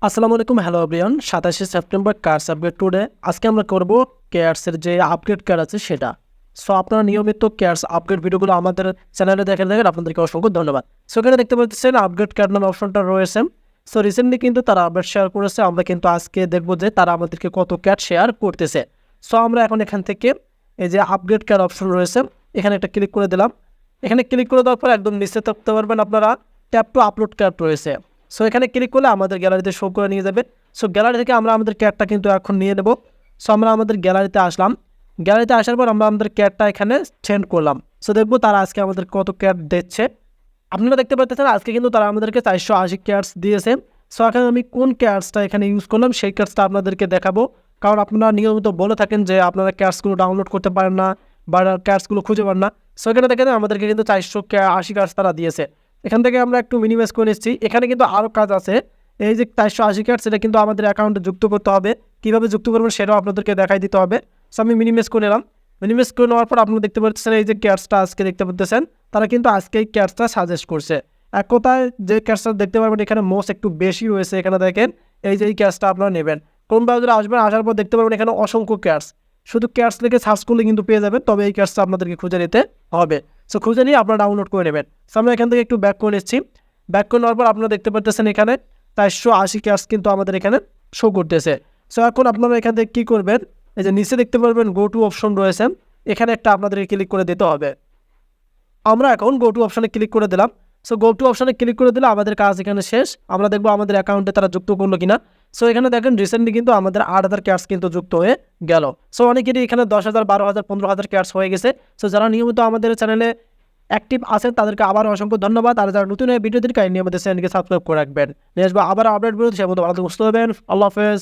আসসালামু আলাইকুম, hello everyone. 27শে সেপ্টেম্বর কার্ডস আপডেট টুডে। আজকে আমরা করব কেয়ারসের যে আপডেট কার্ড আছে সেটা। সো আপনারা নিয়মিত কেয়ারস আপডেট ভিডিওগুলো আমাদের চ্যানেলে দেখেন আপনাদেরকে অসংখ্য ধন্যবাদ। সো এখানে দেখতে পাচ্ছেন আপডেট কার্ড নামে অপশনটা রয়েছে। সো রিসেন্টলি কিন্তু তারা আপডেট শেয়ার করেছে। আমরা কিন্তু আজকে দেখব যে তারা আমাদেরকে কত ক্যাট শেয়ার করতেছে। সো আমরা এখন এখান থেকে এই যে আপডেট কার্ড অপশন রয়েছে এখানে একটা ক্লিক করে দিলাম। এখানে ক্লিক করে দেওয়ার পর একদম নিচে থাকতে পারবেন আপনারা ট্যাপ টু আপলোড কার্ড রয়েছে। সো এখানে ক্লিক করলে আমাদের গ্যালারিতে শো করে নিয়ে যাবে। সো গ্যালারি থেকে আমরা আমাদের ক্যাটটা কিন্তু এখন নিয়ে নেব। সো আমরা আমাদের গ্যালারিতে আসলাম। গ্যালারিতে আসার পর আমরা আমাদের ক্যাটটা এখানে সেন্ড করলাম। সো দেখবো তারা আজকে আমাদের কত ক্যাট দিচ্ছে। আপনারা দেখতে পাচ্ছেন আজকে কিন্তু তারা আমাদেরকে 480 ক্যাটস দিয়েছে। সো এখন আমি কোন ক্যাটসটা এখানে ইউজ করলাম সেই ক্যাটসটা আপনাদেরকে দেখাবো। কারণ আপনারা নিয়মিত বলে থাকেন যে আপনারা ক্যাটসগুলো ডাউনলোড করতে পারেন না বা ক্যাটসগুলো খুঁজে পান না। সো এখানে দেখেন আমাদেরকে কিন্তু 480 ক্যাটস তারা দিয়েছে। এখান থেকে আমরা একটু মিনিমাইজ করে নিচ্ছি। এখানে কিন্তু আরও কাজ আছে। এই যে 480 ক্যাটস এটা কিন্তু আমাদের অ্যাকাউন্টে যুক্ত করতে হবে। কীভাবে যুক্ত করবেন সেটাও আপনাদেরকে দেখাই দিতে হবে। সো আমি মিনিমাইজ করে নিলাম। মিনিমাইজ করে নেওয়ার পর আপনারা দেখতে পাচ্ছেন এই যে ক্যাটসটা আজকে দেখতে পাচ্ছেন তারা কিন্তু আজকে এই ক্যাটসটা সাজেস্ট করছে। এক কথায় যে ক্যাটসটা দেখতে পারবেন এখানে মোস্ট একটু বেশি হয়েছে। এখানে দেখেন এই যে এই ক্যাটসটা আপনারা নেবেন। কোন ব্রাউজারে আসবেন, আসার পর দেখতে পারবেন এখানে অসংখ্য ক্যাটস। শুধু ক্যাটস লিখে সার্চ করলে কিন্তু পেয়ে যাবেন, তবে এই ক্যাটসটা আপনাদেরকে খুঁজে নিতে হবে। সো খুঁজে নিয়ে আপনারা ডাউনলোড করে নেবেন। সো আমরা এখান থেকে একটু ব্যাক করে নিচ্ছি। ব্যাক করে নেওয়ার পর আপনারা দেখতে পাচ্ছেন এখানে 480 ক্যাটস কিন্তু আমাদের এখানে শো করতেছে। সো এখন আপনারা এখান থেকে কী করবেন, এই যে নিচে দেখতে পারবেন গো টু অপশন রয়েছে, এখানে একটা আপনাদেরকে ক্লিক করে দিতে হবে। আমরা এখন গো টু অপশানে ক্লিক করে দিলাম। সো গো টু অপশানে ক্লিক করে দিলে আমাদের কাজ এখানে শেষ। আমরা দেখবো আমাদের অ্যাকাউন্টে তারা যুক্ত করলো কিনা। সো এখানে দেখেন রিসেন্টলি কিন্তু আমাদের 8000 ক্যাটস কিন্তু যুক্ত হয়ে গেল। সো অনেকেরই এখানে 10,000, 12,000, 15,000 ক্যাটস হয়ে গেছে। সো যারা নিয়মিত আমাদের চ্যানেলে অ্যাক্টিভ আছেন তাদেরকে আবার অসংখ্য ধন্যবাদ। আর যারা নতুন ভিডিও দিন কাইন্ডলি আমাদের চ্যানেলকে সাবস্ক্রাইব করে রাখবেন। নিয়ে আসবো আবার আপডেট ভিডিও। সে মতো ভালো সুস্থ হবেন। আল্লাহ হাফেজ।